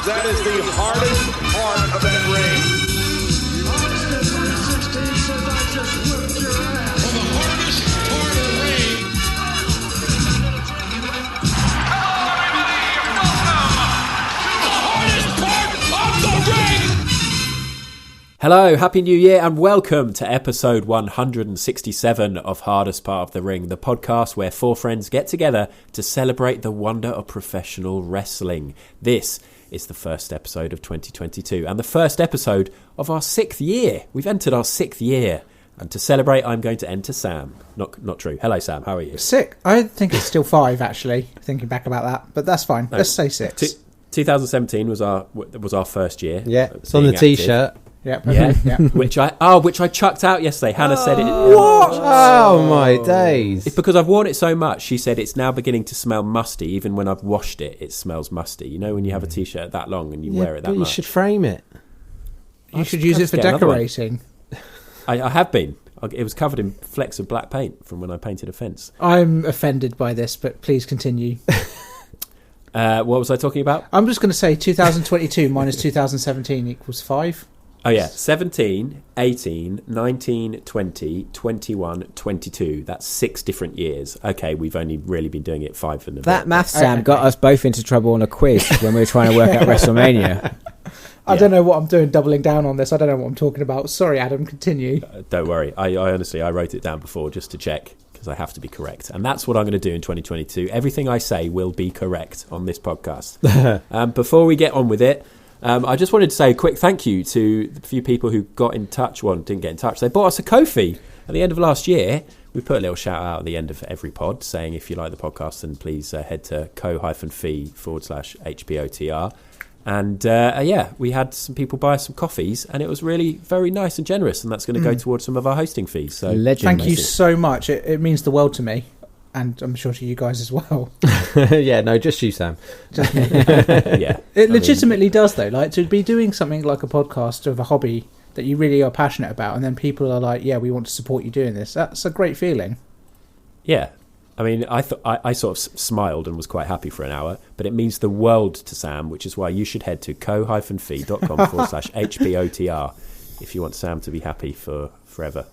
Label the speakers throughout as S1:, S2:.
S1: That is the hardest part of that ring.
S2: For the hardest part of the ring.
S1: Hello, everybody. Welcome to the hardest part of the ring.
S3: Hello, Happy New Year and welcome to episode 167 of Hardest Part of the Ring, the podcast where four friends get together to celebrate the wonder of professional wrestling. This is the first episode of 2022 and the first episode of our 6th year. We've entered our 6th year. And to celebrate, I'm going to enter Sam. Not true. Hello, Sam. How are you?
S4: Sick. I think it's still 5, actually, thinking back about that. But that's fine. Let's say 6.
S3: 2017 was our first year.
S5: Yeah, it's on the T-shirt.
S4: Yep.
S3: Yeah,
S4: yeah.
S3: which I chucked out yesterday. Hannah said it.
S5: What? Oh my days!
S3: It's because I've worn it so much. She said it's now beginning to smell musty. Even when I've washed it, it smells musty. You know when you have a T-shirt that long and you wear it that
S5: but
S3: much.
S5: You should frame it.
S4: You should use it for decorating.
S3: I have been. It was covered in flecks of black paint from when I painted a fence.
S4: I'm offended by this, but please continue.
S3: What was I talking about?
S4: I'm just going to say 2022 minus 2017 equals 5.
S3: Oh yeah, 17, 18, 19, 20, 21, 22. That's 6 different years. Okay, we've only really been doing it 5 in the
S6: That maths, Sam, got us both into trouble on a quiz when we were trying to work out WrestleMania.
S4: I don't know what I'm doing doubling down on this. I don't know what I'm talking about. Sorry, Adam, continue.
S3: Don't worry. I honestly, I wrote it down before just to check because I have to be correct. And that's what I'm going to do in 2022. Everything I say will be correct on this podcast. Before we get on with it, I just wanted to say a quick thank you to the few people who got in touch. Well, didn't get in touch. They bought us a Ko-fi at the end of last year. We put a little shout out at the end of every pod saying if you like the podcast, then please head to ko-fi.com/HPOTR. And we had some people buy us some coffees and it was really very nice and generous. And that's going to go towards some of our hosting fees. So
S4: thank you so much. It means the world to me. And I'm sure to you guys as well.
S5: Yeah, no, just you, Sam.
S4: Just me.
S3: Yeah,
S4: it legitimately does, though. Like, to be doing something like a podcast of a hobby that you really are passionate about, and then people are like, yeah, we want to support you doing this. That's a great feeling.
S3: Yeah. I mean, I sort of smiled and was quite happy for an hour, but it means the world to Sam, which is why you should head to ko-fi.com/HPOTR if you want Sam to be happy for forever.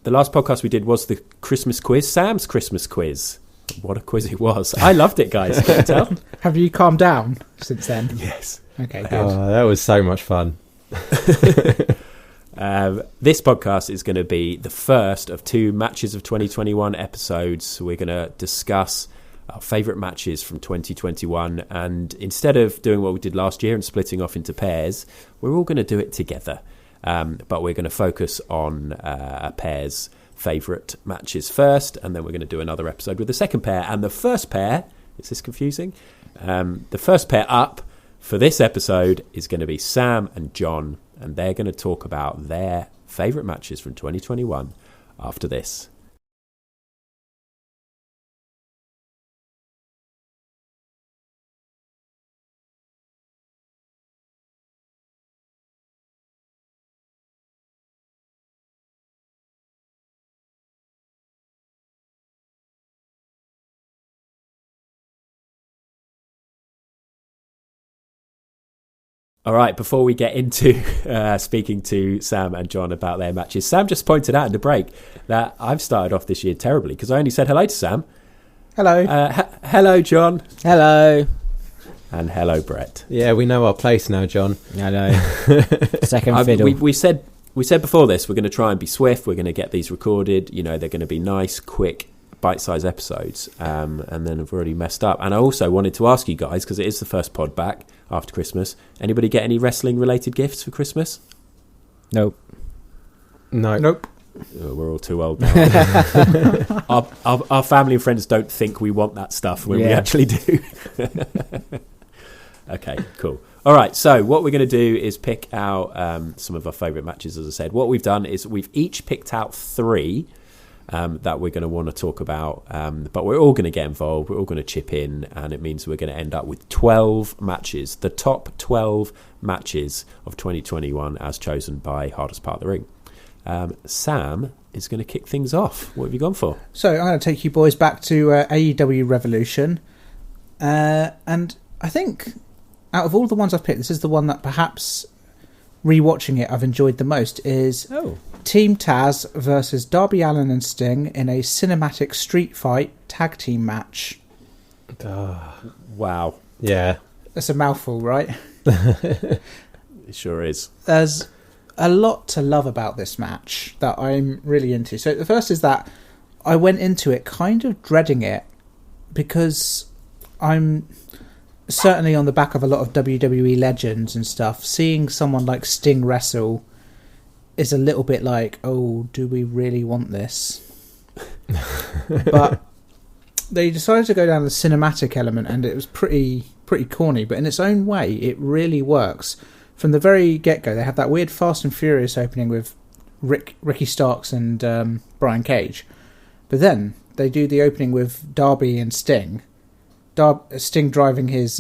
S3: The last podcast we did was the Christmas quiz, Sam's Christmas quiz. What a quiz it was. I loved it, guys. Can you tell?
S4: Have you calmed down since then?
S3: Yes.
S4: Okay, good.
S5: Oh, that was so much fun.
S3: This podcast is going to be the first of 2 Matches of 2021 episodes. We're going to discuss our favourite matches from 2021. And instead of doing what we did last year and splitting off into pairs, we're all going to do it together. But we're going to focus on a pair's favourite matches first, and then we're going to do another episode with the second pair. And the first pair, is this confusing? The first pair up for this episode is going to be Sam and Jon, and they're going to talk about their favourite matches from 2021 after this. All right, before we get into speaking to Sam and Jon about their matches, Sam just pointed out in the break that I've started off this year terribly because I only said hello to Sam.
S4: Hello.
S3: Hello, Jon.
S6: Hello.
S3: And hello, Brett.
S5: Yeah, we know our place now, Jon.
S6: I know. Second fiddle.
S3: We said before this, we're going to try and be swift. We're going to get these recorded. You know, they're going to be nice, quick, bite-sized episodes. And then I've already messed up. And I also wanted to ask you guys, because it is the first pod back after Christmas, anybody get any wrestling-related gifts for Christmas?
S6: Nope.
S5: No.
S4: Nope.
S3: Oh, we're all too old now. our family and friends don't think we want that stuff when we actually do. Okay, cool. All right, so what we're going to do is pick out some of our favourite matches, as I said. What we've done is we've each picked out 3 that we're going to want to talk about, but we're all going to get involved, we're all going to chip in, and it means we're going to end up with 12 matches, the top 12 matches of 2021 as chosen by Hardest Part of the Ring. Sam is going to kick things off. What have you gone for?
S4: So I'm going to take you boys back to AEW Revolution, and I think out of all the ones I've picked, this is the one that perhaps rewatching it I've enjoyed the most. Is Team Taz versus Darby Allin and Sting in a cinematic street fight tag team match.
S3: Wow.
S5: Yeah.
S4: That's a mouthful, right?
S3: It sure is.
S4: There's a lot to love about this match that I'm really into. So the first is that I went into it kind of dreading it because I'm certainly on the back of a lot of WWE legends and stuff. Seeing someone like Sting wrestle is a little bit like, oh, do we really want this? But they decided to go down the cinematic element, and it was pretty corny, but in its own way it really works. From the very get-go, they have that weird Fast and Furious opening with Ricky Starks and Brian Cage, but then they do the opening with Darby and Sting. Sting driving his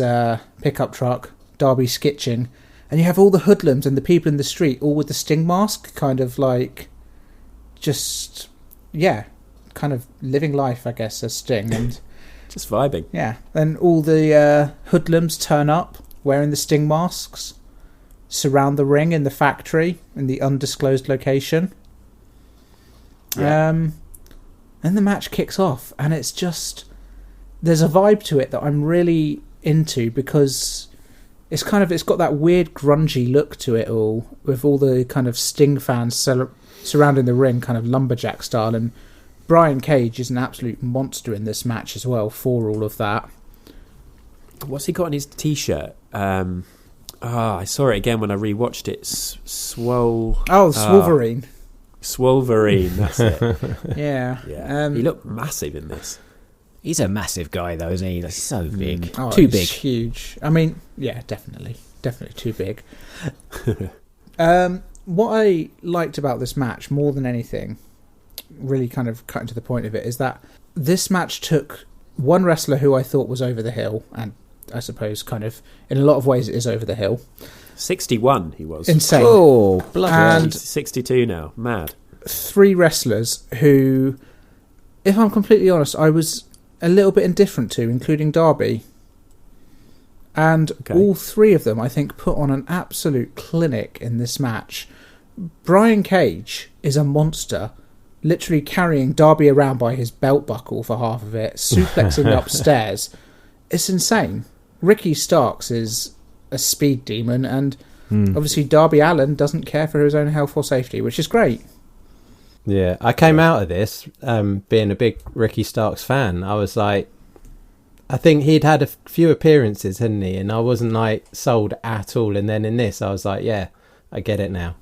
S4: pickup truck, Darby skitching, and you have all the hoodlums and the people in the street all with the Sting mask, kind of like just, yeah, kind of living life, I guess, as Sting. And
S3: just vibing.
S4: Yeah, then all the hoodlums turn up wearing the Sting masks, surround the ring in the factory in the undisclosed location.
S3: Yeah.
S4: And the match kicks off, and it's just, there's a vibe to it that I'm really into because it's got that weird grungy look to it all, with all the kind of Sting fans surrounding the ring, kind of lumberjack style, and Brian Cage is an absolute monster in this match as well for all of that.
S3: What's he got on his t-shirt? I saw it again when I rewatched it.
S4: Swolverine.
S3: Swolverine, that's it.
S4: Yeah.
S3: He looked massive in this.
S6: He's a massive guy, though, isn't he? Like, so big.
S4: Too
S6: big.
S4: Huge. I mean, yeah, definitely too big. What I liked about this match more than anything, really kind of cutting to the point of it, is that this match took one wrestler who I thought was over the hill, and I suppose kind of in a lot of ways it is over the hill.
S3: 61 he was.
S4: Insane.
S6: Oh, bloody hell.
S3: He's 62 now. Mad.
S4: 3 wrestlers who, if I'm completely honest, I was a little bit indifferent to, including Darby. And all 3 of them, I think, put on an absolute clinic in this match. Brian Cage is a monster, literally carrying Darby around by his belt buckle for half of it, suplexing upstairs. It's insane. Ricky Starks is a speed demon, and obviously Darby Allin doesn't care for his own health or safety, which is great.
S5: Yeah, I came out of this being a big Ricky Starks fan. I was like, I think he'd had a few appearances, hadn't he? And I wasn't like sold at all. And then in this, I was like, yeah, I get it now.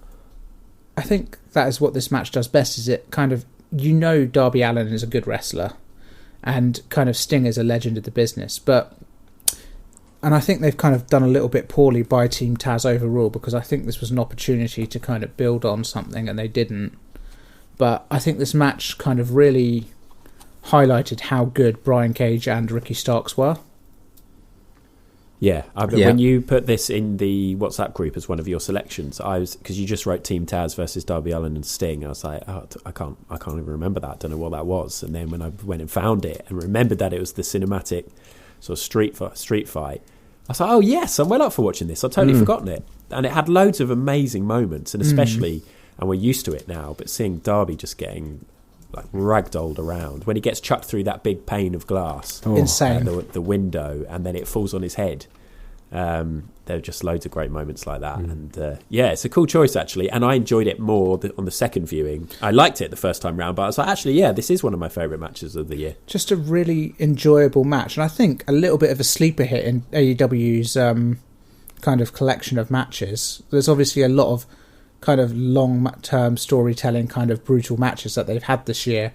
S4: I think that is what this match does best, is it kind of, Darby Allin is a good wrestler, and kind of Sting is a legend of the business, and I think they've kind of done a little bit poorly by Team Taz overall, because I think this was an opportunity to kind of build on something and they didn't. But I think this match kind of really highlighted how good Brian Cage and Ricky Starks were.
S3: Yeah, when you put this in the WhatsApp group as one of your selections, because you just wrote Team Taz versus Darby Allin and Sting, I was like, I can't even remember that. I don't know what that was. And then when I went and found it and remembered that it was the cinematic sort of street fight, I was like, oh yes, I'm well up for watching this. I've totally forgotten it, and it had loads of amazing moments, and especially, and we're used to it now, but seeing Darby just getting like ragdolled around when he gets chucked through that big pane of glass,
S4: insane,
S3: the window, and then it falls on his head. There are just loads of great moments like that, and it's a cool choice actually, and I enjoyed it more on the second viewing. I liked it the first time round, but I was like, actually, this is one of my favourite matches of the year. Just
S4: a really enjoyable match, and I think a little bit of a sleeper hit in AEW's kind of collection of matches. There's obviously a lot of kind of long-term storytelling, kind of brutal matches that they've had this year,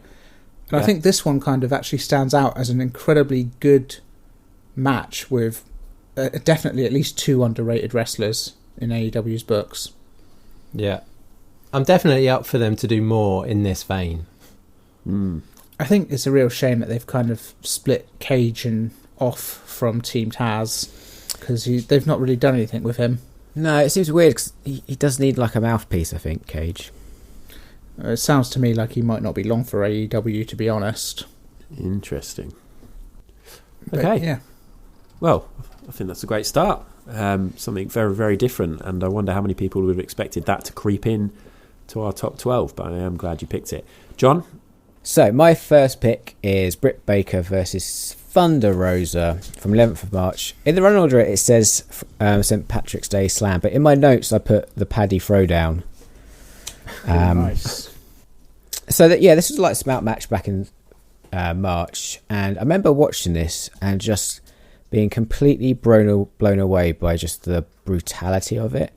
S4: and I think this one kind of actually stands out as an incredibly good match with definitely at least 2 underrated wrestlers in AEW's books.
S5: Yeah. I'm definitely up for them to do more in this vein.
S4: I think it's a real shame that they've kind of split Cage and off from Team Taz, because they've not really done anything with him.
S6: No, it seems weird, because he does need like a mouthpiece, I think, Cage.
S4: It sounds to me like he might not be long for AEW, to be honest.
S3: Interesting.
S4: But,
S3: okay.
S4: Yeah.
S3: Well, I think that's a great start. something very, very different. And I wonder how many people would have expected that to creep in to our top 12. But I am glad you picked it. John?
S6: So my first pick is Britt Baker versus Thunder Rosa from 11th of March. In the run order, it says St. Patrick's Day Slam, but in my notes, I put the Paddy Throwdown.
S4: Nice.
S6: So this was like a Smout match back in March, and I remember watching this and just being completely blown away by just the brutality of it.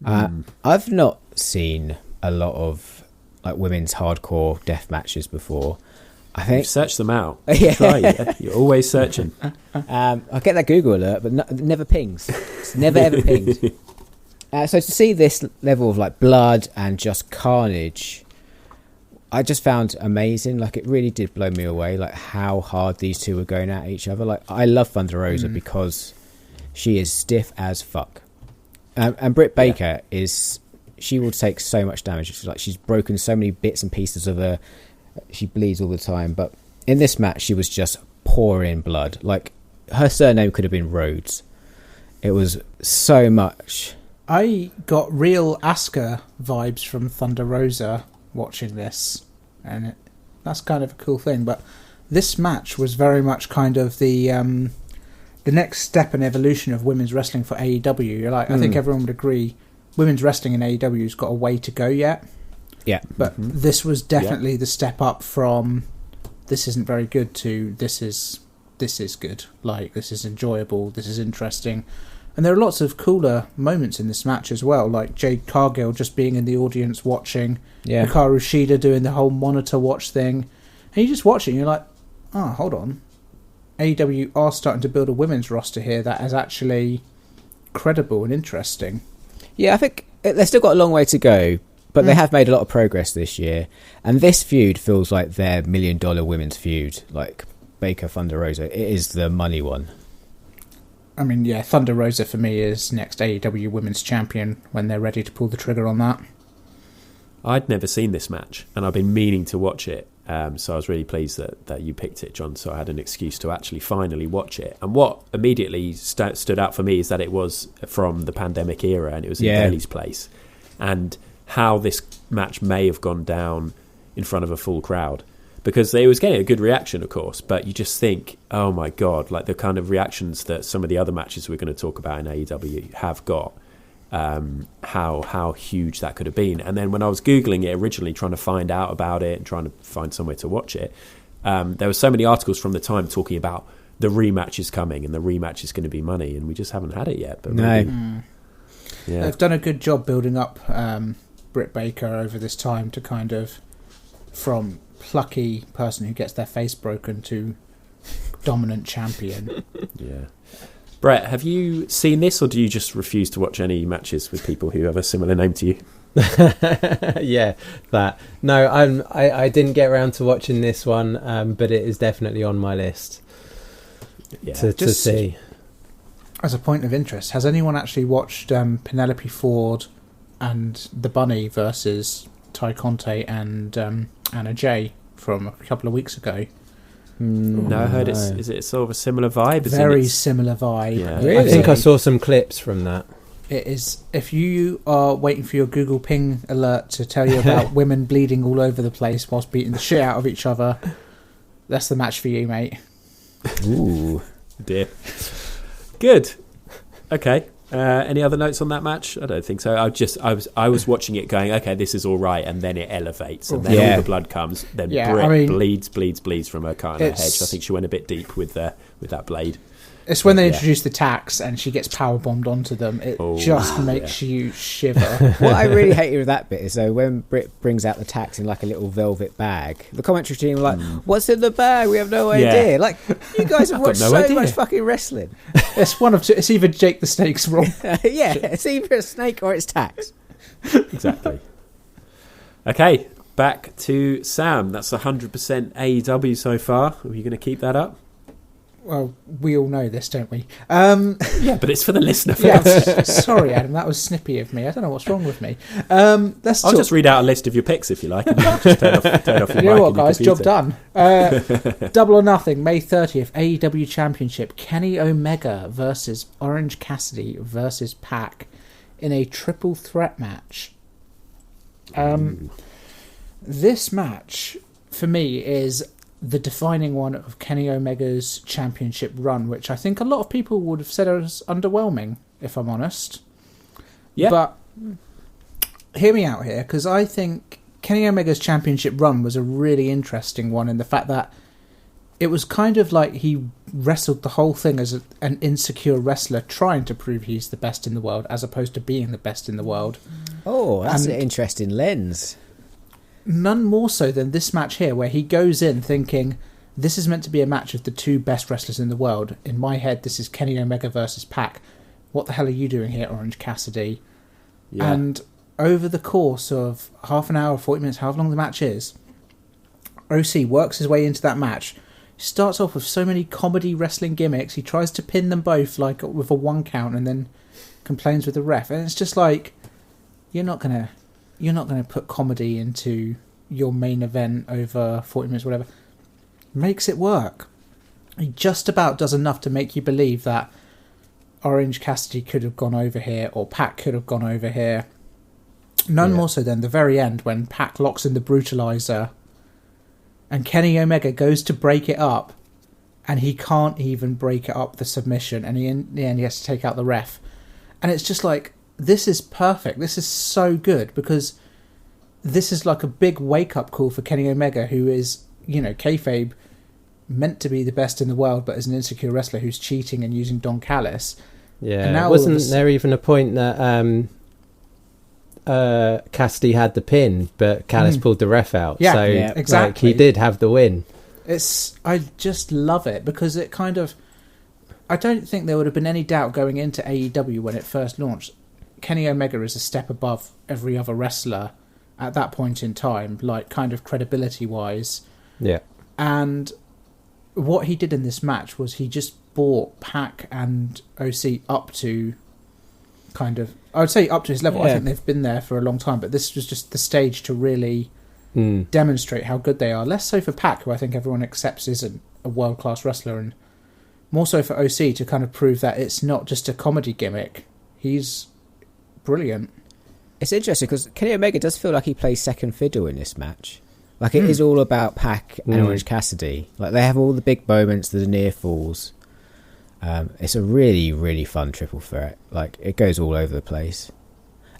S6: I've not seen a lot of like women's hardcore death matches before. I think
S3: You've searched them out.
S6: Yeah.
S3: Try it. You're always searching.
S6: I get that Google alert, but it never pings. It's never ever pinged. So to see this level of like blood and just carnage, I just found amazing. Like it really did blow me away. Like how hard these two were going at each other. Like I love Thunder Rosa because she is stiff as fuck, and Britt Baker she will take so much damage. It's like she's broken so many bits and pieces of her. She bleeds all the time, but in this match she was just pouring blood. Like her surname could have been Rhodes. It was so much.
S4: I got real Asuka vibes from Thunder Rosa watching this, and that's kind of a cool thing. But this match was very much kind of the next step and evolution of women's wrestling for AEW. You're like, I think everyone would agree, women's wrestling in AEW's got a way to go yet.
S6: Yeah,
S4: But this was definitely the step up from this isn't very good to this is good. Like, this is enjoyable, this is interesting. And there are lots of cooler moments in this match as well, like Jade Cargill just being in the audience watching, Hikaru Shida doing the whole monitor watch thing. And you just watch it and you're like, oh, hold on. AEW are starting to build a women's roster here that is actually credible and interesting.
S6: Yeah, I think they've still got a long way to go, but they have made a lot of progress this year. And this feud feels like their $1 million women's feud, like Baker Thunder Rosa. It is the money one.
S4: I mean, yeah, Thunder Rosa for me is next AEW Women's Champion when they're ready to pull the trigger on that.
S3: I'd never seen this match, and I've been meaning to watch it. So I was really pleased that you picked it, John, so I had an excuse to actually finally watch it. And what immediately stood out for me is that it was from the pandemic era, and it was in Bayley's place. And how this match may have gone down in front of a full crowd. Because it was getting a good reaction, of course, but you just think, oh my God, like the kind of reactions that some of the other matches we're going to talk about in AEW have got, how huge that could have been. And then when I was Googling it originally, trying to find out about it and trying to find somewhere to watch it, there were so many articles from the time talking about the rematch is coming and the rematch is going to be money, and we just haven't had it yet. But maybe, yeah.
S4: They've done a good job building up Britt Baker over this time to kind of, from plucky person who gets their face broken to dominant champion.
S3: Yeah. Brett, have you seen this, or do you just refuse to watch any matches with people who have a similar name to you?
S5: Yeah, that. No, I didn't get around to watching this one, but it is definitely on my list to see.
S4: As a point of interest, has anyone actually watched Penelope Ford and the Bunny versus Ty Conte and Anna Jay from a couple of weeks ago?
S3: No, I heard is it sort of a similar vibe?
S4: Very similar vibe.
S3: Yeah.
S5: Really? I think I saw some clips from that.
S4: It is. If you are waiting for your Google ping alert to tell you about women bleeding all over the place whilst beating the shit out of each other, that's the match for you, mate.
S3: Ooh, dear. Good. Okay. Any other notes on that match? I don't think so. I was watching it going, okay, this is all right, and then it elevates, and then all the blood comes. Then Britt bleeds from her cut on her head. I think she went a bit deep with that blade.
S4: It's when they introduce the tax and she gets power bombed onto them. It just makes you shiver.
S6: What I really hated with that bit is when Britt brings out the tax in like a little velvet bag, the commentary team were like, "What's in the bag? We have no idea." Like, you guys have watched much fucking wrestling.
S4: It's one of two. It's either Jake the Snake's wrong.
S6: Yeah, it's either a snake or it's tax.
S3: Exactly. Okay, back to Sam. That's 100% AEW so far. Are you going to keep that up?
S4: Well, we all know this, don't we?
S3: Yeah, but it's for the listener
S4: Yeah,
S3: first.
S4: sorry, Adam, that was snippy of me. I don't know what's wrong with me.
S3: I'll just read out a list of your picks if you like. And you can just turn off your
S4: You know
S3: mic
S4: what,
S3: and your
S4: guys? Job
S3: computer.
S4: done. Double or Nothing, May 30th, AEW Championship. Kenny Omega versus Orange Cassidy versus Pac in a triple threat match. This match, for me, is the defining one of Kenny Omega's championship run, which I think a lot of people would have said was underwhelming, if I'm honest.
S3: Yeah.
S4: But hear me out here, because I think Kenny Omega's championship run was a really interesting one in the fact that it was kind of like he wrestled the whole thing as an insecure wrestler trying to prove he's the best in the world as opposed to being the best in the world.
S6: Oh, that's
S4: And-
S6: an interesting lens.
S4: None more so than this match here, where he goes in thinking, this is meant to be a match of the two best wrestlers in the world. In my head, this is Kenny Omega versus Pac. What the hell are you doing here, Orange Cassidy?
S3: Yeah.
S4: And over the course of half an hour, 40 minutes, however long the match is, OC works his way into that match. He starts off with so many comedy wrestling gimmicks. He tries to pin them both like with a 1 count and then complains with the ref. And it's just like, you're not gonna put comedy into your main event over 40 minutes, whatever. Makes it work. He just about does enough to make you believe that Orange Cassidy could have gone over here or Pac could have gone over here. None more so than the very end when Pac locks in the brutalizer and Kenny Omega goes to break it up and he can't even break it up, the submission, and in the end he has to take out the ref. And it's just like, this is perfect. This is so good because this is like a big wake-up call for Kenny Omega, who is, kayfabe, meant to be the best in the world, but as an insecure wrestler who's cheating and using Don Callis.
S5: Yeah,
S4: And now
S5: wasn't
S4: all of a
S5: there even a point that Cassidy had the pin, but Callis pulled the ref out?
S4: Yeah,
S5: so
S6: yeah,
S4: exactly.
S5: he did have the win.
S4: I just love it because it kind of... I don't think there would have been any doubt going into AEW when it first launched. Kenny Omega is a step above every other wrestler at that point in time, like kind of credibility-wise.
S5: Yeah.
S4: And what he did in this match was he just brought Pac and OC up to kind of... I would say up to his level. I
S6: Yeah.
S4: think they've been there for a long time, but this was just the stage to really demonstrate how good they are. Less so for Pac, who I think everyone accepts isn't a world-class wrestler, and more so for OC to kind of prove that it's not just a comedy gimmick. He's brilliant.
S6: It's interesting because Kenny Omega does feel like he plays second fiddle in this match. Like it is all about Pac and Orange Cassidy. Like they have all the big moments, the near falls. It's a really, really fun triple threat. Like it goes all over the place.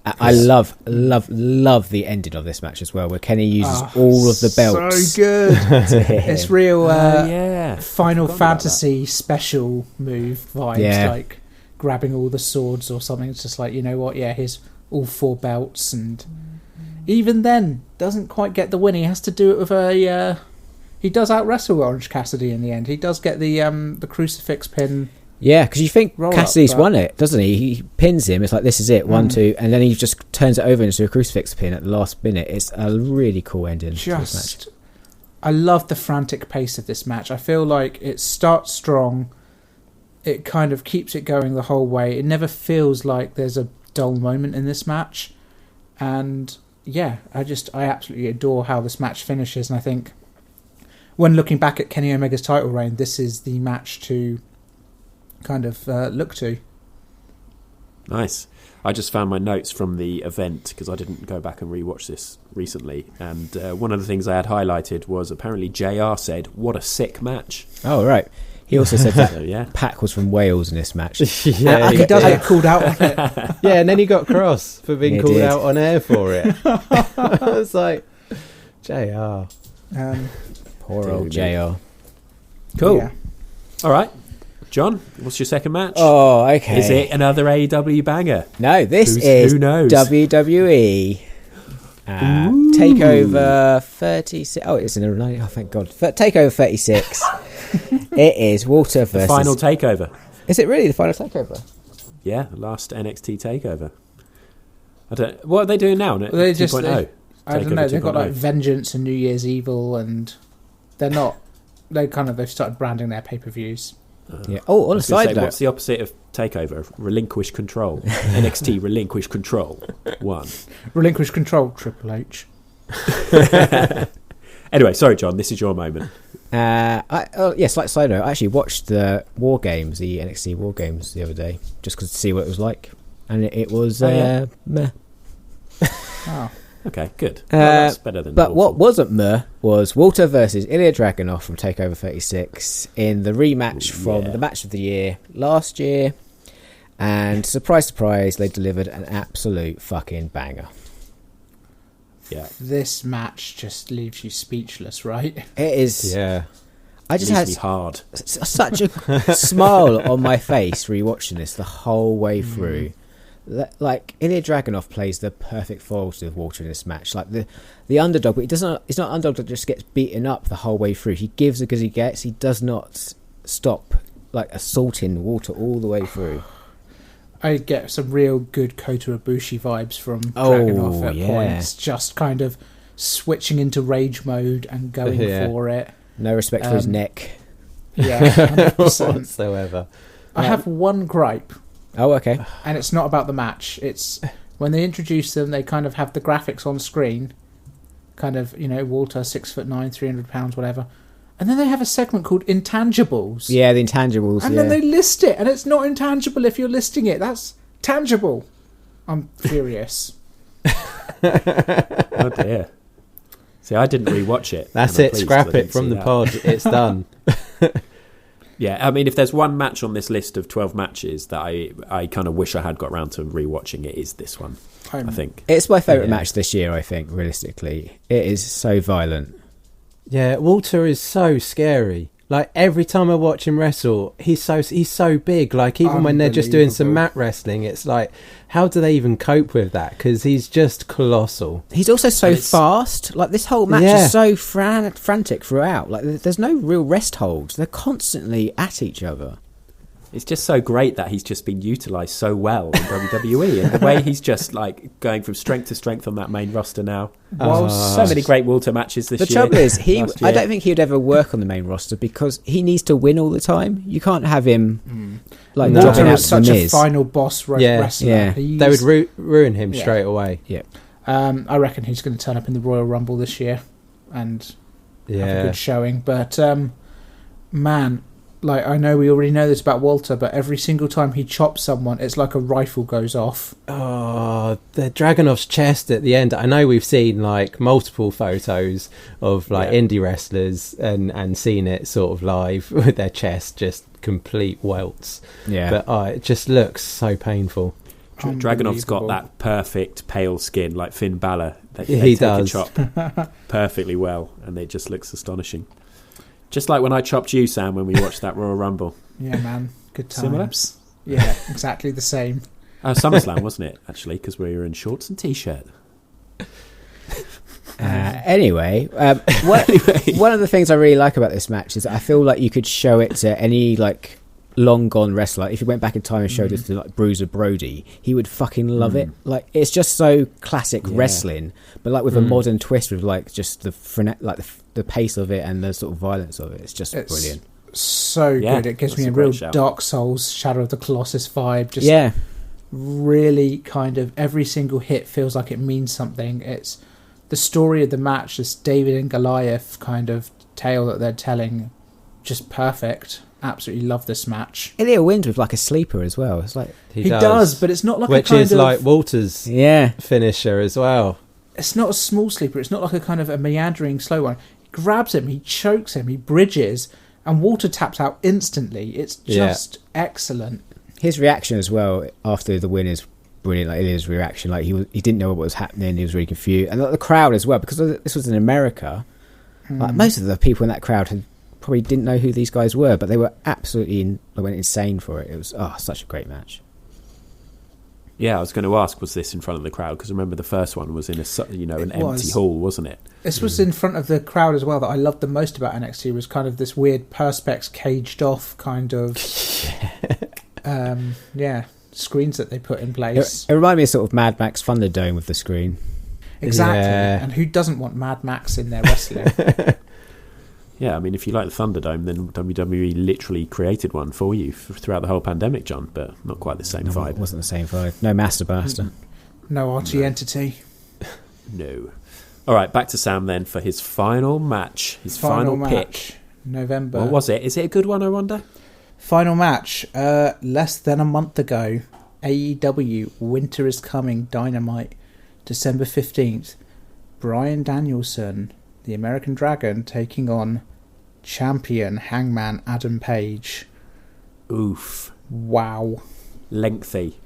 S6: I love the ending of this match as well, where Kenny uses all of the belts.
S4: So good. It's real
S3: yeah.
S4: Final
S3: Forgot about
S4: Fantasy special move vibes,
S6: Yeah.
S4: like grabbing all the swords or something. It's just like, you know what? Yeah, here's all 4 belts, and even then doesn't quite get the win. He has to do it with a. He does out wrestle Orange Cassidy in the end. He does get the crucifix pin.
S6: Yeah, because you think
S4: Roll
S6: Cassidy's
S4: up, but-
S6: won it, doesn't he? He pins him. It's like, this is it, 1, 2, and then he just turns it over into a crucifix pin at the last minute. It's a really cool ending to this match.
S4: Just, I love the frantic pace of this match. I feel like it starts strong. It kind of keeps it going the whole way. It never feels like there's a dull moment in this match. And yeah, I absolutely adore how this match finishes. And I think when looking back at Kenny Omega's title reign, this is the match to kind of look to.
S3: Nice. I just found my notes from the event because I didn't go back and rewatch this recently. And one of the things I had highlighted was apparently JR said, "What a sick match."
S6: Oh, right. He also said that
S3: So, yeah.
S6: Pac was from Wales in this match.
S5: Yeah,
S4: He does get called out on it.
S5: yeah, and then he got cross for being
S6: He
S5: called
S6: did.
S5: out on air for it. I was like, JR.
S6: Poor old
S3: Dear
S6: JR.
S3: Cool.
S4: Yeah.
S3: All right. John, what's your second match?
S6: Oh, okay.
S3: Is it another AEW banger?
S6: No, this
S3: Who's-
S6: is
S3: who knows?
S6: WWE. Takeover 36. Oh, it's in a night. Oh, thank God. Takeover 36. It is Walter
S3: The
S6: versus.
S3: final takeover.
S6: Is it really the final takeover?
S3: Yeah, last NXT takeover. What are they doing now?
S4: They just,
S3: 2.0?
S4: I don't know. They've got like
S3: 2.0.
S4: Vengeance and New Year's Evil, and they've started branding their pay-per-views.
S6: Yeah. Oh, on
S3: I
S6: a
S3: was gonna
S6: side
S3: say,
S6: note,
S3: what's the opposite of takeover? Relinquish control. NXT relinquish control. 1.
S4: Relinquish control, Triple H.
S3: Anyway, sorry, John. This is your moment.
S6: slight side note. I actually watched the War Games, the NXT War Games, the other day, just to see what it was like, and it was meh.
S4: Oh.
S3: Okay, good. Well, that's better than.
S6: But
S3: awful.
S6: what wasn't meh was Walter versus Ilya Dragunov from TakeOver 36 in the rematch from the match of the year last year, and surprise, surprise, they delivered an absolute fucking banger.
S3: Yeah,
S4: This match just leaves you speechless, right?
S6: It is.
S5: Yeah.
S6: I just
S3: leaves
S6: had
S3: me hard.
S6: such a smile on my face rewatching this the whole way through. Like Ilya Dragunov plays the perfect foil to Walter in this match, like the underdog, but he doesn't. He's not an underdog that just gets beaten up the whole way through. He gives as good as he gets. He does not stop like assaulting Walter all the way through.
S4: I get some real good Kota Ibushi vibes from Dragunov at points, just kind of switching into rage mode and going for it.
S6: No respect for his neck.
S4: Yeah, 100%.
S5: Whatsoever.
S4: I have one gripe,
S6: Oh, okay.
S4: and it's not about the match. It's when they introduce them, they kind of have the graphics on screen, kind of, Walter, 6'9", 300 pounds, whatever. And then they have a segment called Intangibles.
S6: Yeah, the intangibles.
S4: And then they list it, and it's not intangible if you're listing it. That's tangible. I'm furious.
S3: Oh dear. See, I didn't rewatch it.
S5: That's
S3: and I'm
S5: it.
S3: pleased
S5: Scrap
S3: I didn't
S5: it from
S3: see
S5: the
S3: that.
S5: pod. It's done.
S3: Yeah, I mean, if there's one match on this list of 12 matches that I kind of wish I had got around to rewatching, it is this one. I think
S6: It's my favourite match this year, I think, realistically. It is so violent.
S5: Yeah, Walter is so scary. Like every time I watch him wrestle, he's so big. Like even when they're just doing some mat wrestling, it's like, how do they even cope with that? Because he's just colossal.
S6: He's also so fast. Like this whole match is so frantic throughout. Like there's no real rest holds. They're constantly at each other.
S3: it's just so great that he's just been utilised so well in WWE, and the way he's just like going from strength to strength on that main roster now. So many great Walter matches this year.
S6: The trouble is,
S3: I
S6: don't think he would ever work on the main roster because he needs to win all the time. You can't have him dropping
S4: Walter
S6: out
S4: is
S6: to
S4: such
S6: The
S4: a
S6: Miz.
S4: final boss wrestler.
S6: Yeah.
S5: They would ruin him straight away.
S6: Yeah.
S4: I reckon he's going to turn up in the Royal Rumble this year and have a good showing. But man, like I know we already know this about Walter, but every single time he chops someone, it's like a rifle goes off.
S5: Oh, the Dragunov's chest at the end. I know we've seen like multiple photos of like indie wrestlers and seen it sort of live with their chest just complete welts.
S3: Yeah.
S5: But it just looks so painful.
S3: Dragunov's got that perfect pale skin like Finn Balor. They
S5: He
S3: take
S5: does.
S3: a chop perfectly well, and it just looks astonishing. Just like when I chopped you, Sam, when we watched that Royal Rumble.
S4: Yeah, man. Good times.
S3: Similar?
S4: Yeah, exactly the same.
S3: SummerSlam, wasn't it, actually? Because we were in shorts and T-shirt.
S6: Anyway, one of the things I really like about this match is I feel like you could show it to any like long gone wrestler. If you went back in time and showed it to like Bruiser Brody, he would fucking love it. Like it's just so classic wrestling, but like with a modern twist with like just the pace of it and the sort of violence of it. It's just brilliant.
S4: So good. It gives me a real Dark Souls, Shadow of the Colossus vibe. Just really kind of every single hit feels like it means something. It's the story of the match, this David and Goliath kind of tale that they're telling, just perfect. Absolutely love this match.
S6: Ilya wins with like a sleeper as well. It's like
S4: he does, but it's not like
S5: which
S4: a kind
S5: is
S4: of,
S5: like Walter's finisher as well.
S4: It's not a small sleeper. It's not like a kind of a meandering slow one. He grabs him, he chokes him, he bridges, and Walter taps out instantly. It's just excellent.
S6: His reaction as well after the win is brilliant. Like Ilya's reaction, like he didn't know what was happening. He was really confused, and like, the crowd as well, because this was in America. Like most of the people in that crowd had probably didn't know who these guys were, but they were absolutely they went insane for it. It was such a great match.
S3: Yeah, I was going to ask, was this in front of the crowd? Because remember the first one was in an empty hall, wasn't it?
S4: This was in front of the crowd as well. That I loved the most about NXT was kind of this weird perspex caged off kind of screens that they put in place.
S6: It reminded me of sort of Mad Max Thunderdome with the screen.
S4: Exactly. And who doesn't want Mad Max in their wrestling?
S3: Yeah, I mean, if you like the Thunderdome, then WWE literally created one for you throughout the whole pandemic, John, but not quite the same vibe.
S6: It wasn't the same vibe. No Master Blaster.
S4: No RT entity.
S3: No. All right, back to Sam then for his final match. His final pick.
S4: Match, November.
S3: What was it? Is it a good one, I wonder?
S4: Final match, less than a month ago. AEW Winter is Coming Dynamite, December 15th. Bryan Danielson, the American Dragon, taking on champion Hangman Adam Page.
S3: Oof.
S4: Wow.
S3: Lengthy.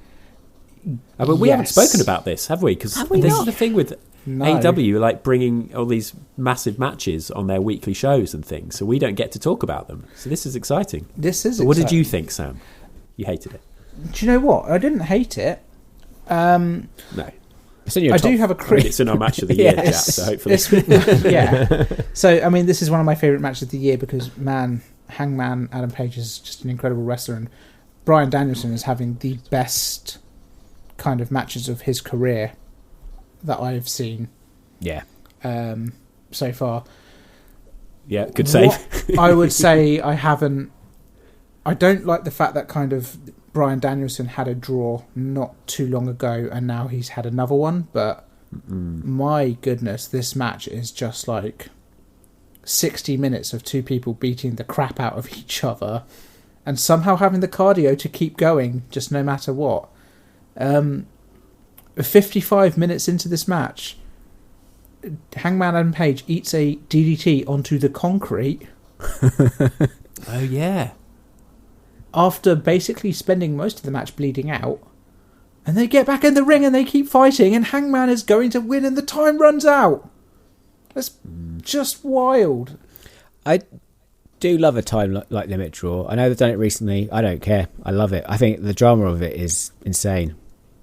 S3: But we haven't spoken about this, have we? Because this is the thing with AEW, like bringing all these massive matches on their weekly shows and things, so we don't get to talk about them. So this is exciting. What did you think, Sam? You hated it.
S4: Do you know what? I didn't hate it.
S3: No.
S4: I do have a
S3: it's in our match of the year, Jack, so hopefully.
S4: Yeah. So, I mean, this is one of my favourite matches of the year because, man, Hangman Adam Page is just an incredible wrestler, and Bryan Danielson is having the best kind of matches of his career that I've seen.
S6: Yeah.
S4: So far.
S3: Yeah, good save.
S4: I would say I don't like the fact that kind of Bryan Danielson had a draw not too long ago and now he's had another one, but my goodness, this match is just like 60 minutes of two people beating the crap out of each other and somehow having the cardio to keep going just no matter what. 55 minutes into this match, Hangman Adam Page eats a DDT onto the concrete.
S3: Oh yeah.
S4: After basically spending most of the match bleeding out, and they get back in the ring and they keep fighting, and Hangman is going to win and the time runs out. That's just wild.
S6: I do love a time like limit draw. I know they've done it recently. I don't care. I love it. I think the drama of it is insane.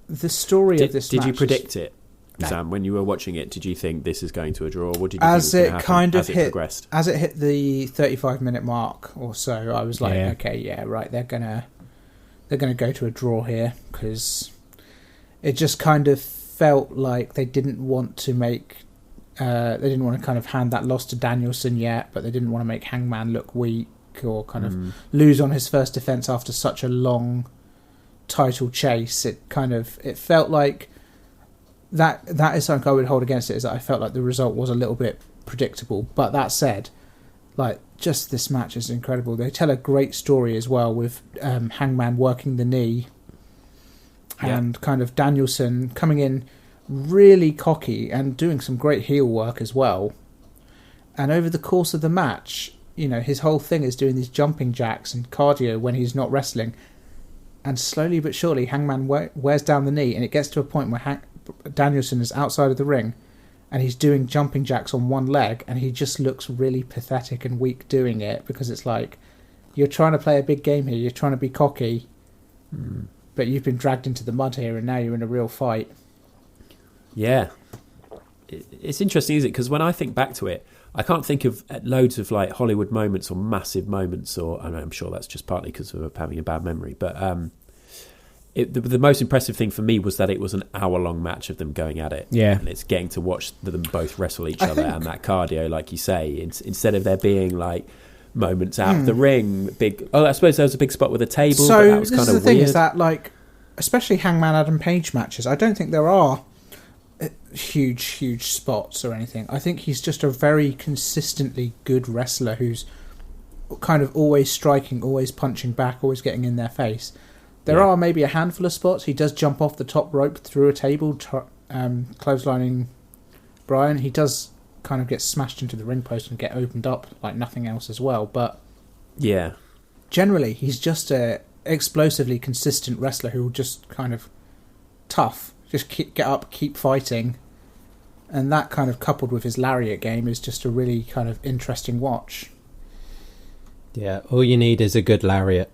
S4: The story of this match...
S3: Did you predict it,
S6: No.
S3: Sam, when you were watching it? Did you think this is going to a draw? What did you think
S4: as
S3: was going to
S4: it
S3: happen
S4: kind of
S3: as it
S4: hit
S3: progressed?
S4: as it hit the 35-minute mark or so, I was like,
S6: Yeah.
S4: okay, yeah, right, they're gonna go to a draw here, because it just kind of felt like they didn't want to kind of hand that loss to Danielson yet, but they didn't want to make Hangman look weak or kind of lose on his first defense after such a long title chase. It felt like that is something I would hold against it, is that I felt like the result was a little bit predictable. But that said, like, just this match is incredible. They tell a great story as well with Hangman working the knee and kind of Danielson coming in really cocky and doing some great heel work as well. And over the course of the match, you know, his whole thing is doing these jumping jacks and cardio when he's not wrestling. And slowly but surely, Hangman wears down the knee, and it gets to a point where Danielson is outside of the ring, and he's doing jumping jacks on one leg, and he just looks really pathetic and weak doing it, because it's like, you're trying to play a big game here, you're trying to be cocky, but you've been dragged into the mud here, and now you're in a real fight.
S3: Yeah. It's interesting, isn't it? Because when I think back to it, I can't think of loads of like Hollywood moments or massive moments, or I mean, I'm sure that's just partly because of having a bad memory, but the most impressive thing for me was that it was an hour-long match of them going at it.
S6: Yeah.
S3: And it's getting to watch them both wrestle each other and that cardio, like you say, instead of there being like moments out of the ring, big... Oh, I suppose there was a big spot with a table,
S4: So
S3: but that was
S4: this
S3: kind
S4: is
S3: of
S4: the thing,
S3: weird.
S4: is that, like, especially Hangman Adam Page matches, I don't think there are huge spots or anything. I think he's just a very consistently good wrestler who's kind of always striking, always punching back, always getting in their face. There are maybe a handful of spots. He does jump off the top rope through a table, clotheslining Bryan. He does kind of get smashed into the ring post and get opened up like nothing else as well. But
S3: yeah,
S4: generally, he's just a explosively consistent wrestler who will just kind of tough, just get up, keep fighting. And that kind of coupled with his lariat game is just a really kind of interesting watch.
S5: Yeah, all you need is a good lariat.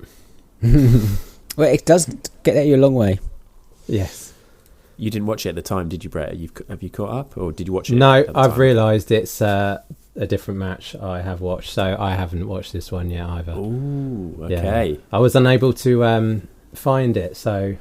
S6: Well, it does get you a long way.
S5: Yes.
S3: You didn't watch it at the time, did you, Brett? Have you caught up, or did you watch it?
S5: No,
S3: at the
S5: I've
S3: time?
S5: realised it's a different match I have watched, so I haven't watched this one yet either.
S3: Ooh, okay.
S5: Yeah. I was unable to find it, so...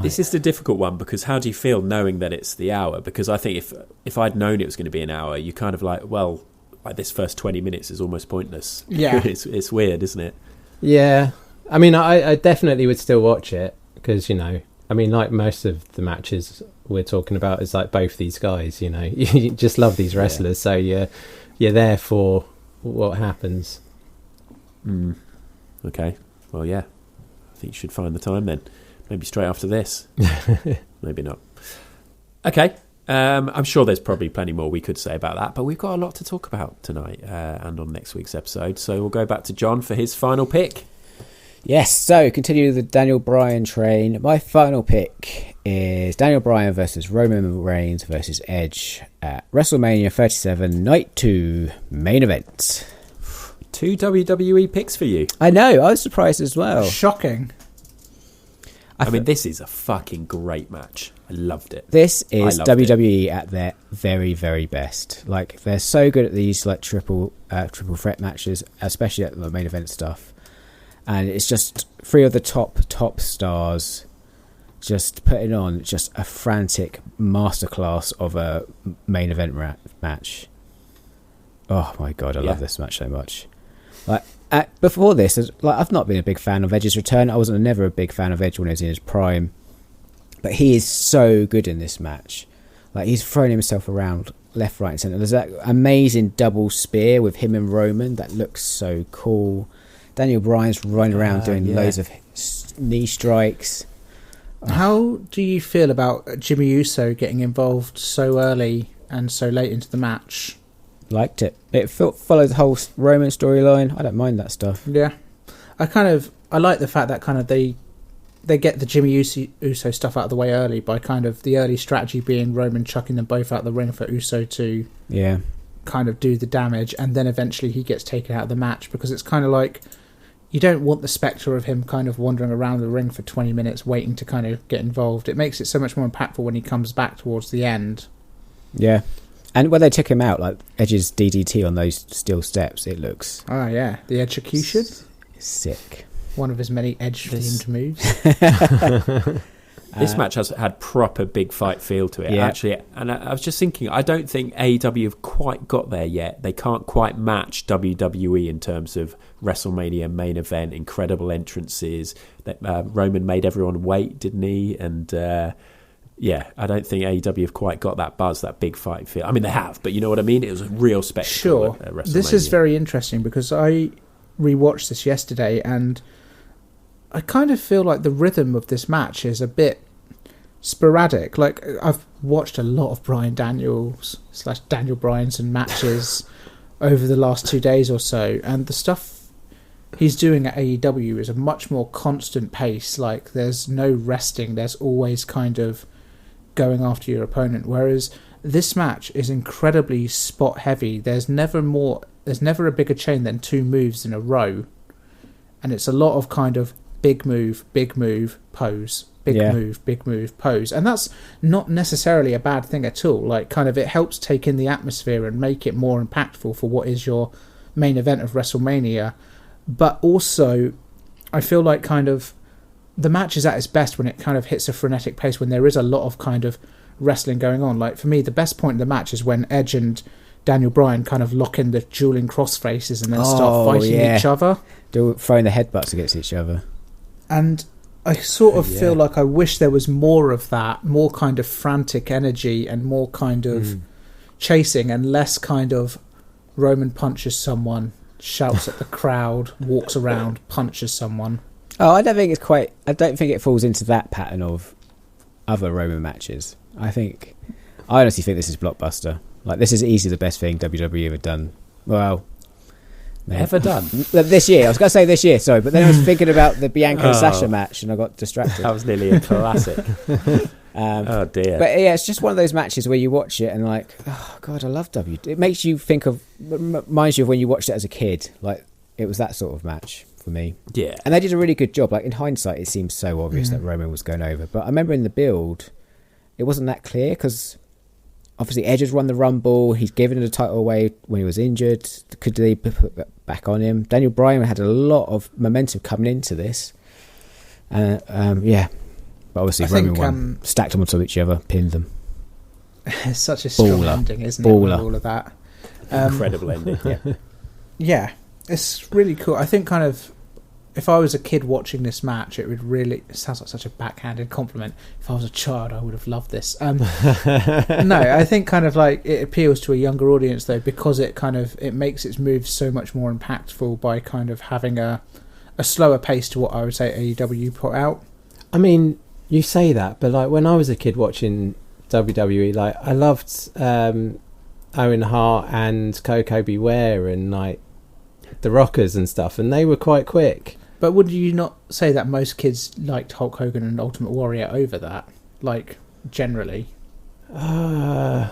S3: This is the difficult one, because how do you feel knowing that it's the hour? Because I think if I'd known it was going to be an hour, you kind of like, well, like this first 20 minutes is almost pointless.
S4: Yeah.
S3: It's weird, isn't it?
S5: Yeah, I mean, I definitely would still watch it because, you know, I mean, like most of the matches we're talking about is like both these guys, you know, you just love these wrestlers, so you're there for what happens.
S3: Okay, well, yeah, I think you should find the time then. Maybe straight after this. Maybe not. Okay, I'm sure there's probably plenty more we could say about that, but we've got a lot to talk about tonight and on next week's episode. So we'll go back to John for his final pick.
S6: Yes, so continue the Daniel Bryan train. My final pick is Daniel Bryan versus Roman Reigns versus Edge at WrestleMania 37 Night 2 main event.
S3: 2 WWE picks for you.
S6: I know, I was surprised as well.
S4: Shocking.
S3: I mean, this is a fucking great match. I loved it.
S6: This is
S3: loved
S6: WWE at their very, very best. Like, they're so good at these like triple threat matches, especially at the main event stuff. And it's just three of the top stars just putting on just a frantic masterclass of a main event match. Oh my god, I love this match so much. Like before this, like I've not been a big fan of Edge's return. I wasn't never a big fan of Edge when he was in his prime, but he is so good in this match. Like, he's throwing himself around left, right, and centre. There's that amazing double spear with him and Roman that looks so cool. Daniel Bryan's running around doing loads of knee strikes.
S4: How do you feel about Jimmy Uso getting involved so early and so late into the match?
S6: Liked it. It followed the whole Roman storyline. I don't mind that stuff.
S4: Yeah. I like the fact that kind of they get the Jimmy Uso stuff out of the way early by kind of the early strategy being Roman chucking them both out the ring for Uso to kind of do the damage, and then eventually he gets taken out of the match, because it's kind of like you don't want the spectre of him kind of wandering around the ring for 20 minutes waiting to kind of get involved. It makes it so much more impactful when he comes back towards the end. Yeah.
S6: And when they took him out, like Edge's DDT on those steel steps, it looks...
S4: Oh, yeah. The execution.
S6: Sick.
S4: One of his many Edge-themed moves.
S3: This match has had proper big fight feel to it, actually. And I was just thinking, I don't think AEW have quite got there yet. They can't quite match WWE in terms of WrestleMania main event, incredible entrances. Roman made everyone wait, didn't he? And I don't think AEW have quite got that buzz, that big fight feel. I mean, they have, but you know what I mean? It was a real spectacle.
S4: Sure.
S3: At WrestleMania.
S4: This is very interesting, because I rewatched this yesterday, and I kind of feel like the rhythm of this match is a bit sporadic. Like, I've watched a lot of Bryan Daniels / Daniel Bryanson matches over the last 2 days or so, and the stuff he's doing at AEW is a much more constant pace. Like, there's no resting, there's always kind of going after your opponent, whereas this match is incredibly spot heavy. There's never a bigger chain than 2 moves in a row, and it's a lot of kind of big move, pose, big move, pose. And that's not necessarily a bad thing at all. Like, kind of, it helps take in the atmosphere and make it more impactful for what is your main event of WrestleMania. But also, I feel like kind of the match is at its best when it kind of hits a frenetic pace, when there is a lot of kind of wrestling going on. Like, for me, the best point in the match is when Edge and Daniel Bryan kind of lock in the dueling cross faces and then start fighting each other.
S6: They're throwing the headbutts against each other.
S4: And I sort of feel like I wish there was more of that, more kind of frantic energy and more kind of chasing, and less kind of Roman punches someone, shouts at the crowd, walks around, punches someone.
S6: Oh, I don't think it falls into that pattern of other Roman matches. I honestly think this is blockbuster. Like, this is easily the best thing WWE ever done. Well,
S3: ever done
S6: this year. I was going to say this year, sorry, but then I was thinking about the Bianca and Sasha match, and I got distracted.
S3: That was nearly a classic. Oh dear.
S6: But yeah, it's just one of those matches where you watch it and like, oh god, I love It makes you think of, reminds you of when you watched it as a kid. Like, it was that sort of match for me.
S3: Yeah.
S6: And they did a really good job. Like, in hindsight, it seems so obvious that Roman was going over, but I remember in the build, it wasn't that clear, because obviously Edge has won the Rumble. He's given the title away when he was injured. Could they put that back on him? Daniel Bryan had a lot of momentum coming into this. But obviously Roman won. Stacked them on top of each other, pinned them.
S4: It's such a strong ending, isn't it? With all of that.
S3: Incredible ending. Yeah.
S4: Yeah, it's really cool. I think kind of if I was a kid watching this match, it would really... It sounds like such a backhanded compliment. If I was a child, I would have loved this. No, I think kind of like it appeals to a younger audience, though, because it kind of... It makes its moves so much more impactful by kind of having a slower pace to what I would say AEW put out.
S5: I mean, you say that, but like when I was a kid watching WWE, like I loved Owen Hart and Coco Beware and like the Rockers and stuff, and they were quite quick.
S4: But would you not say that most kids liked Hulk Hogan and Ultimate Warrior over that? Like, generally?
S5: Yeah,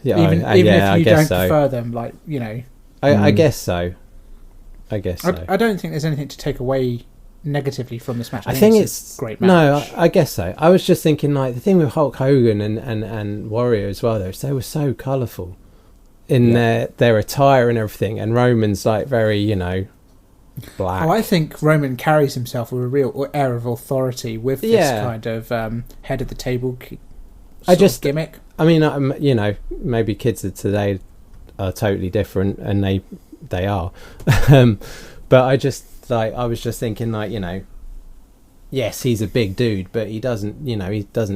S4: even
S5: I
S4: if you
S5: guess
S4: don't
S5: so.
S4: prefer them, like, you know...
S5: I guess so. I guess so.
S4: I don't think there's anything to take away negatively from this match.
S5: I think it's
S4: a great match.
S5: No, I guess so. I was just thinking, like, the thing with Hulk Hogan and Warrior as well, though, is they were so colourful in their attire and everything, and Roman's, like, very, you know, black.
S4: Oh, I think Roman carries himself with a real air of authority with this kind of head of the table gimmick.
S5: I mean, you know, maybe kids of today are totally different, and they are. But I was just thinking, like, you know, yes, he's a big dude, but he doesn't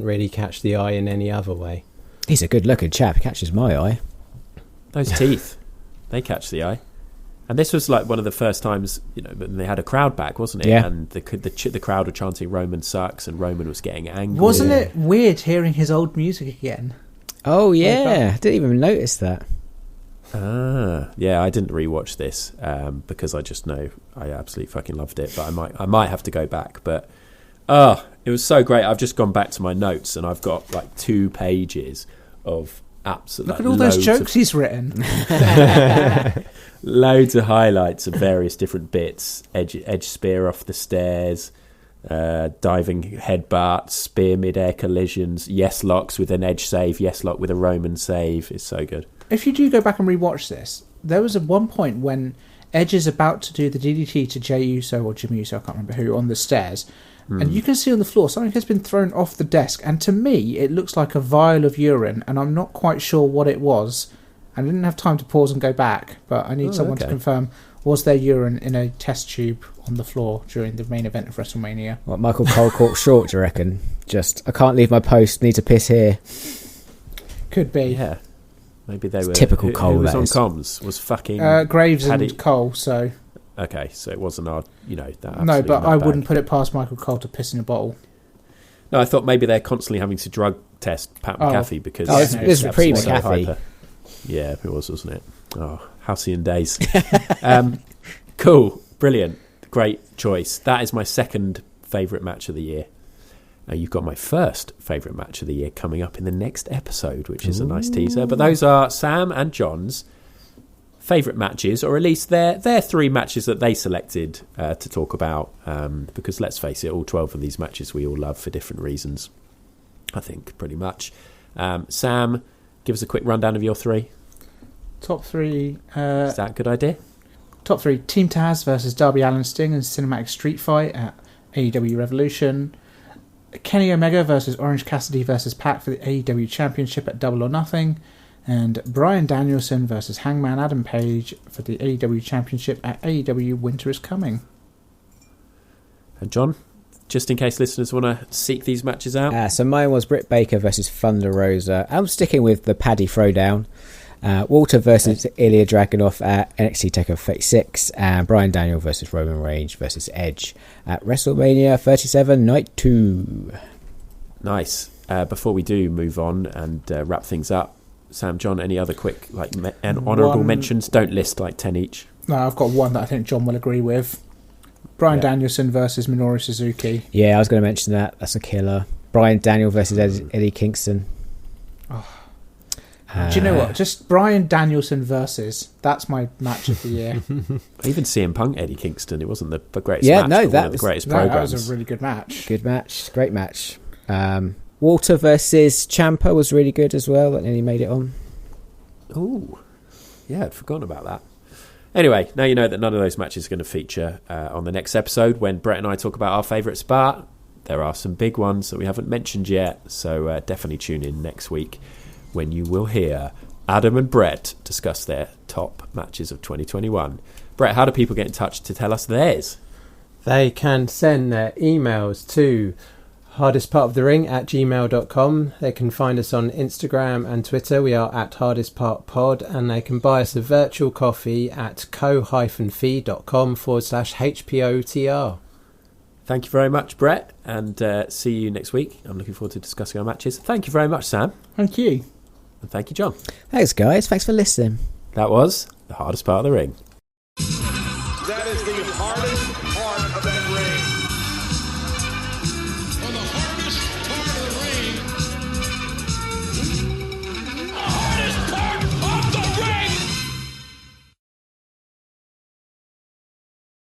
S5: really catch the eye in any other way.
S6: He's a good-looking chap. He catches my eye.
S3: Those teeth, they catch the eye. And this was like one of the first times, you know, they had a crowd back, wasn't it?
S6: Yeah.
S3: And the crowd were chanting "Roman sucks," and Roman was getting angry.
S4: Wasn't it weird hearing his old music again?
S6: Oh yeah, I didn't even notice that.
S3: Yeah, I didn't rewatch this because I just know I absolutely fucking loved it. But I might have to go back. But it was so great. I've just gone back to my notes and I've got like 2 pages of absolute.
S4: Look at all those jokes he's written.
S3: Loads of highlights of various different bits. Edge spear off the stairs, diving headbutt, spear mid-air collisions, yes locks with an Edge save, yes lock with a Roman save. It's so good.
S4: If you do go back and rewatch this, there was at one point when Edge is about to do the DDT to Jey Uso or Jimmy Uso, I can't remember who, on the stairs. And you can see on the floor something has been thrown off the desk, and to me it looks like a vial of urine, and I'm not quite sure what it was. I didn't have time to pause and go back, but I need someone to confirm, was there urine in a test tube on the floor during the main event of WrestleMania?
S6: What, Michael Cole caught short, do you reckon? Just, I can't leave my post, need to piss here.
S4: Could be.
S3: Yeah. Maybe they were...
S6: Typical Cole,
S3: who was
S6: that
S3: on
S6: is.
S3: comms? Was fucking...
S4: Graves and Cole, so...
S3: Okay, so it wasn't our, you know... that
S4: No, but I
S3: nutbag.
S4: wouldn't put it past Michael Cole to piss in a bottle.
S3: No, I thought maybe they're constantly having to drug test Pat McAfee because...
S6: this is pre-McAfee.
S3: hyper. Yeah, it was, wasn't it? Oh, halcyon days. Cool, brilliant, great choice. That is my second favourite match of the year. You've got my first favourite match of the year coming up in the next episode, which is a nice teaser. But those are Sam and Jon's favourite matches, or at least their 3 matches that they selected to talk about. Because let's face it, all 12 of these matches we all love for different reasons, I think, pretty much. Sam, give us a quick rundown of your 3.
S4: Top 3...
S3: Is that a good idea?
S4: Top 3, Team Taz versus Darby Allin Sting in Cinematic Street Fight at AEW Revolution. Kenny Omega versus Orange Cassidy versus Pac for the AEW Championship at Double or Nothing. And Bryan Danielson versus Hangman Adam Page for the AEW Championship at AEW Winter is Coming.
S3: And John, just in case listeners want to seek these matches out.
S6: So mine was Britt Baker versus Thunder Rosa. I'm sticking with the Paddy Throwdown. Walter versus Ilya Dragunov at NXT TakeOver 36, and Bryan Daniel versus Roman Reigns versus Edge at WrestleMania 37 Night 2.
S3: Nice. Before we do move on and wrap things up, Sam, John, any other quick and honourable mentions? Don't list like 10 each.
S4: No, I've got one that I think John will agree with. Bryan Danielson versus Minoru Suzuki.
S6: Yeah, I was going to mention that. That's a killer. Bryan Daniel versus Eddie Kingston.
S4: Do you know what? Just Bryan Danielson versus. That's my match of the year.
S3: Even CM Punk, Eddie Kingston. It wasn't the greatest
S6: Yeah,
S3: match,
S6: no,
S3: but
S6: that
S3: one of the
S6: was-
S3: greatest
S4: No,
S3: programs.
S4: that was a really good match.
S6: Good match. Great match. Walter versus Ciampa was really good as well. That nearly made it on.
S3: Ooh. Yeah, I'd forgotten about that. Anyway, now you know that none of those matches are going to feature on the next episode when Brett and I talk about our favourites, but there are some big ones that we haven't mentioned yet, so definitely tune in next week when you will hear Adam and Brett discuss their top matches of 2021. Brett, how do people get in touch to tell us theirs?
S5: They can send their emails to hardestpartofthering@gmail.com. They can find us on Instagram and Twitter. We are at hardestpartpod, and they can buy us a virtual coffee at ko-fi.com/HPOTR.
S3: Thank you very much, Brett, and see you next week. I'm looking forward to discussing our matches. Thank you very much, Sam.
S4: Thank you.
S3: And thank you, John.
S6: Thanks, guys. Thanks for listening.
S3: That was The Hardest Part of the Ring.
S1: That is the hardest